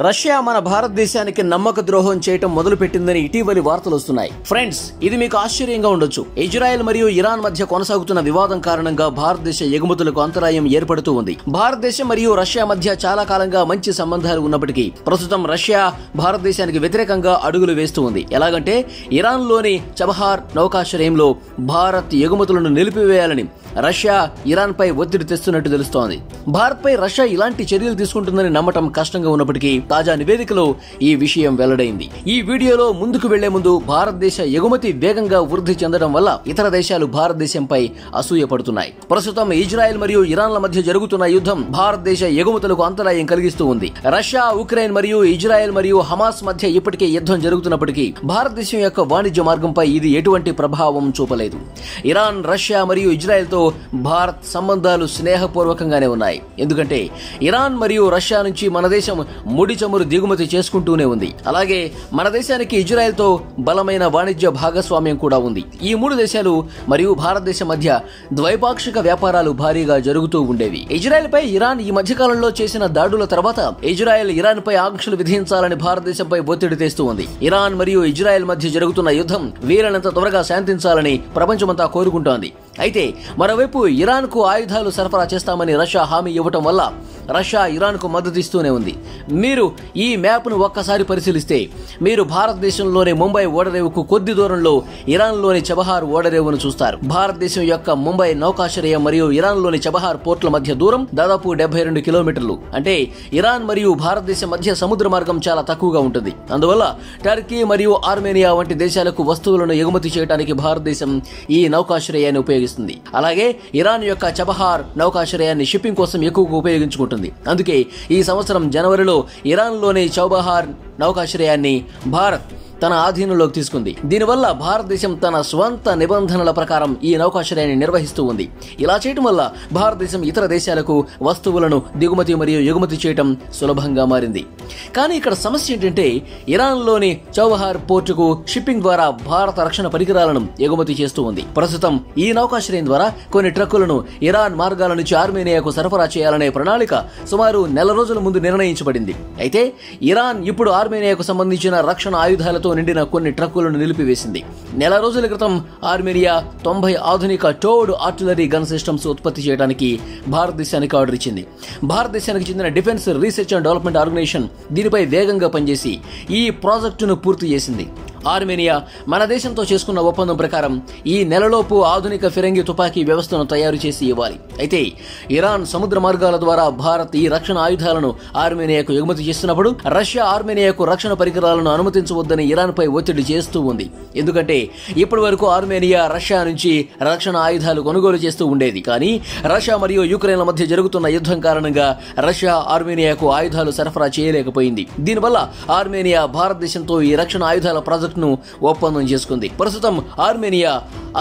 Russia మన భారతదేశానికి నమ్మక ద్రోహం చేయటం మొదలుపెట్టిందని ఇటీవలి వార్తలు వస్తున్నాయి. ఫ్రెండ్స్, ఇది మీకు ఆశ్చర్యంగా ఉండొచ్చు. ఇజ్రాయెల్ మరియు ఇరాన్ మధ్య కొనసాగుతున్న వివాదం కారణంగా భారతదేశ ఎగుమతులకు అంతరాయం ఏర్పడుతూ ఉంది. భారతదేశం మరియు రష్యా మధ్య చాలా కాలంగా మంచి సంబంధాలు ఉన్నప్పటికీ ప్రస్తుతం రష్యా భారతదేశానికి వ్యతిరేకంగా అడుగులు వేస్తూ ఉంది. ఎలాగంటే ఇరాన్ లోని చబహార్ నౌకాశ్రయంలో భారత్ ఎగుమతులను నిలిపివేయాలని రష్యా ఇరాన్ పై ఒత్తిడి తెస్తున్నట్టు తెలుస్తోంది. భారత్ పై రష్యా ఇలాంటి చర్యలు తీసుకుంటుందని నమ్మటం కష్టంగా ఉన్నప్పటికీ తాజా నివేదికలో ఈ విషయం వెల్లడైంది. ఈ వీడియోలో ముందుకు వెళ్లే ముందు భారతదేశ ఎగుమతి వేగంగా వృద్ధి చెందడం వల్ల ఇతర దేశాలు భారతదేశంపై అసూయపడుతున్నాయి. ప్రస్తుతం ఇజ్రాయెల్ మరియు ఇరాన్ల మధ్య జరుగుతున్న యుద్ధం భారతదేశ ఎగుమతులకు అంతరాయం కలిగిస్తూ ఉంది. రష్యా, ఉక్రెయిన్ మరియు ఇజ్రాయెల్ మరియు హమాస్ మధ్య ఇప్పటికే యుద్ధం జరుగుతున్నప్పటికీ భారతదేశం యొక్క వాణిజ్య మార్గంపై ఇది ఎటువంటి ప్రభావం చూపలేదు. ఇరాన్, రష్యా మరియు ఇజ్రాయెల్ తో భారత్ సంబంధాలు స్నేహపూర్వకంగానే ఉన్నాయి. ఎందుకంటే ఇరాన్ మరియు రష్యా నుంచి మన దేశం ముడి చమురు దిగుమతి చేసుకుంటూనే ఉంది. అలాగే మన దేశానికి ఇజ్రాయెల్ తో బలమైన వాణిజ్య భాగస్వామ్యం కూడా ఉంది. ఈ మూడు దేశాలు మరియు భారతదేశం మధ్య ద్వైపాక్షిక వ్యాపారాలు భారీగా జరుగుతూ ఉండేవి. ఇజ్రాయెల్ పై ఇరాన్ ఈ మధ్యకాలంలో చేసిన దాడుల తర్వాత ఇజ్రాయెల్ ఇరాన్ పై ఆంక్షలు విధించాలని భారతదేశంపై ఒత్తిడి తెస్తూ ఉంది. ఇరాన్ మరియు ఇజ్రాయెల్ మధ్య జరుగుతున్న యుద్ధం వీలైనంత త్వరగా శాంతించాలని ప్రపంచమంతా కోరుకుంటోంది. అయితే మరోవైపు ఇరాన్ కు ఆయుధాలు సరఫరా చేస్తామని రష్యా హామీ ఇవ్వటం వల్ల రష్యా ఇరాన్ కు మద్దతు ఇస్తూనే ఉంది. మీరు ఈ మ్యాప్ ను ఒక్కసారి పరిశీలిస్తే మీరు భారతదేశంలోని ముంబై ఓడరేవుకు కొద్ది దూరంలో ఇరాన్ లోని చబహార్ ఓడరేవును చూస్తారు. భారతదేశం యొక్క ముంబై నౌకాశ్రయం మరియు ఇరాన్ లోని చబహార్ పోర్టుల మధ్య దూరం దాదాపు 72 కిలోమీటర్లు. అంటే ఇరాన్ మరియు భారతదేశం మధ్య సముద్ర మార్గం చాలా తక్కువగా ఉంటుంది. అందువల్ల టర్కీ మరియు ఆర్మేనియా వంటి దేశాలకు వస్తువులను ఎగుమతి చేయడానికి భారతదేశం ఈ నౌకాశ్రయాన్ని ఉపయోగిస్తుంది. అలాగే ఇరాన్ యొక్క చబహార్ నౌకాశ్రయాన్ని షిప్పింగ్ కోసం ఎక్కువగా ఉపయోగించుకుంటుంది. అందుకే ఈ సంవత్సరం జనవరిలో ఇరాన్ లోని చబహార్ నౌకాశ్రయాన్ని భారత్ తన ఆధీనంలోకి తీసుకుంది. దీనివల్ల భారతదేశం తన స్వంత నిబంధనల ప్రకారం ఈ నౌకాశ్రయాన్ని నిర్వహిస్తూ ఉంది. ఇలా చేయటం వల్ల భారతదేశం ఇతర దేశాలకు వస్తువులను దిగుమతి మరియు ఎగుమతి చేయటం సులభంగా మారింది. కానీ ఇక్కడ సమస్య ఏంటంటే ఇరాన్ లోని చబహార్ పోర్టుకు షిప్పింగ్ ద్వారా భారత రక్షణ పరికరాలను ఎగుమతి చేస్తూ ఉంది. ప్రస్తుతం ఈ నౌకాశ్రయం ద్వారా కొన్ని ట్రక్కులను ఇరాన్ మార్గాల నుంచి ఆర్మేనియాకు సరఫరా చేయాలనే ప్రణాళిక సుమారు నెల రోజుల ముందు నిర్ణయించబడింది. అయితే ఇరాన్ ఇప్పుడు ఆర్మేనియాకు సంబంధించిన రక్షణ ఆయుధాలతో నిండిన కొన్ని ట్రక్కులను నిలిపివేసింది. నెల రోజుల క్రితం ఆర్మేనియా 90 ఆధునిక టోడ్ ఆర్టిలరీ గన్ సిస్టమ్స్ ఉత్పత్తి చేయడానికి భారతదేశానికి ఆర్డర్ ఇచ్చింది. భారతదేశానికి చెందిన defence research and development organisation దీనిపై వేగంగా పనిచేసి ఈ ప్రాజెక్టును పూర్తి చేసింది. ఆర్మేనియా మన దేశంతో చేసుకున్న ఒప్పందం ప్రకారం ఈ నెలలోపు ఆధునిక ఫిరంగి తుపాకీ వ్యవస్థను తయారు చేసి ఇవ్వాలి. అయితే ఇరాన్ సముద్ర మార్గాల ద్వారా భారత్ ఈ రక్షణ ఆయుధాలను ఆర్మేనియాకు ఎగుమతి చేస్తున్నప్పుడు రష్యా ఆర్మేనియాకు రక్షణ పరికరాలను అనుమతించవద్దని ఇరాన్ పై ఒత్తిడి చేస్తూ ఉంది. ఎందుకంటే ఇప్పటి వరకు ఆర్మేనియా రష్యా నుంచి రక్షణ ఆయుధాలు కొనుగోలు చేస్తూ ఉండేది. కానీ రష్యా మరియు యుక్రెయిన్ల మధ్య జరుగుతున్న యుద్ధం కారణంగా రష్యా ఆర్మేనియాకు ఆయుధాలు సరఫరా చేయలేకపోయింది. దీనివల్ల ఆర్మేనియా భారతదేశంతో ఈ రక్షణ ఆయుధాల ప్రాజెక్ట్ ను ఒప్పందం చేసుకుంది. ప్రస్తుతం ఆర్మేనియా,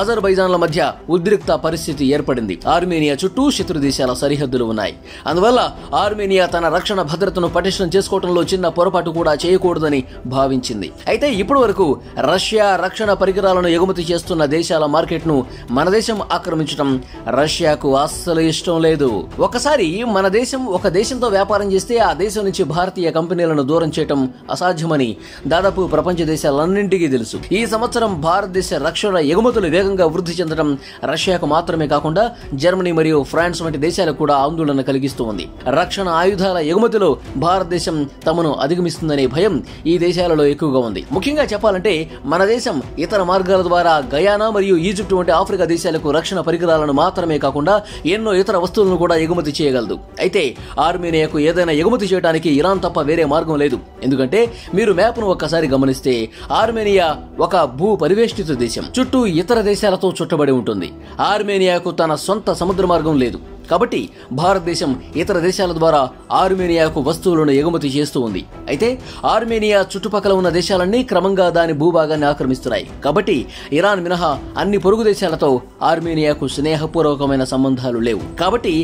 అజర్బైజాన్ల మధ్య ఉద్రిక్త పరిస్థితి ఏర్పడింది. ఆర్మేనియా చుట్టూ శత్రు దేశాల సరిహద్దులు ఉన్నాయి. అందువల్ల ఆర్మేనియా తన రక్షణ భద్రతను పటిష్టం చేసుకోవడంలో చిన్న పొరపాటు కూడా చేయకూడదని భావించింది. అయితే ఇప్పటి వరకు రష్యా రక్షణ పరికరాలను ఎగుమతి చేస్తున్న దేశాల మార్కెట్ ను మన దేశం ఆక్రమించడం రష్యాకు అస్సలు ఇష్టం లేదు. ఒకసారి మన దేశం ఒక దేశంతో వ్యాపారం చేస్తే ఆ దేశం నుంచి భారతీయ కంపెనీలను దూరం చేయడం అసాధ్యమని దాదాపు ప్రపంచ దేశాలన్నింటికీ తెలుసు. ఈ సంవత్సరం భారతదేశ రక్షణ ఎగుమతులు వేగంగా వృద్ధి చెందడం రష్యాకు మాత్రమే కాకుండా జర్మనీ మరియు ఫ్రాన్స్ వంటి దేశాలకు కూడా ఆందోళన కలిగిస్తూ ఉంది. రక్షణ ఆయుధాల ఎగుమతిలో భారతదేశం తమను అధిగమిస్తుందనే భయం ఈ దేశాలలో ఎక్కువగా ఉంది. ముఖ్యంగా చెప్పాలంటే మన దేశం ఇతర మార్గాల ద్వారా గయానా మరియు ఈజిప్ట్ వంటి ఆఫ్రికా దేశాలకు రక్షణ పరికరాలను మాత్రమే కాకుండా ఎన్నో ఇతర వస్తువులను కూడా ఎగుమతి చేయగలదు. అయితే ఆర్మేనియాకు ఏదైనా ఎగుమతి చేయడానికి ఇరాన్ తప్ప వేరే మార్గం లేదు. ఎందుకంటే మీరు మ్యాప్ ను ఒక్కసారి గమనిస్తే ఆర్మేనియా ఒక భూ పరివేష్టిత దేశం. చుట్టూ ఇతర దేశాలతో చుట్టబడి ఉంటుంది. ఆర్మేనియాకు తన సొంత సముద్ర మార్గం లేదు. కాబట్టి భారతదేశం ఇతర దేశాల ద్వారా ఆర్మేనియాకు వస్తువులను ఎగుమతి చేస్తూ ఉంది. అయితే ఆర్మేనియా చుట్టుపక్కల ఉన్న దేశాలన్నీ క్రమంగా దాని భూభాగాన్ని ఆక్రమిస్తున్నాయి. కాబట్టి ఇరాన్ మినహా అన్ని పొరుగు దేశాలతో ఆర్మేనియాకు స్నేహపూర్వకమైన సంబంధాలు లేవు. కాబట్టి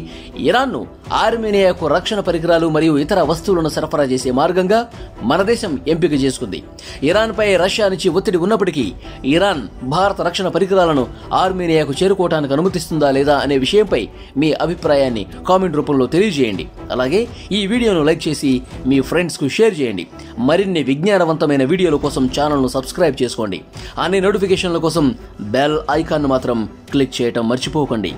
ఇరాన్ను ఆర్మేనియాకు రక్షణ పరికరాలు మరియు ఇతర వస్తువులను సరఫరా చేసే మార్గంగా మన దేశం ఎంపిక చేసుకుంది. ఇరాన్ పై రష్యా నుంచి ఒత్తిడి ఉన్నప్పటికీ ఇరాన్ భారత రక్షణ పరికరాలను ఆర్మేనియాకు చేరుకోవడానికి అనుమతిస్తుందా లేదా అనే విషయంపై మీ అభిప్రాయం అభిప్రాయాన్ని కామెంట్ రూపంలో తెలియజేయండి. అలాగే ఈ వీడియోను లైక్ చేసి మీ ఫ్రెండ్స్కు షేర్ చేయండి. మరిన్ని విజ్ఞానవంతమైన వీడియోల కోసం ఛానల్ను సబ్స్క్రైబ్ చేసుకోండి. అన్ని నోటిఫికేషన్ల కోసం బెల్ ఐకాన్ను మాత్రం క్లిక్ చేయటం మర్చిపోకండి.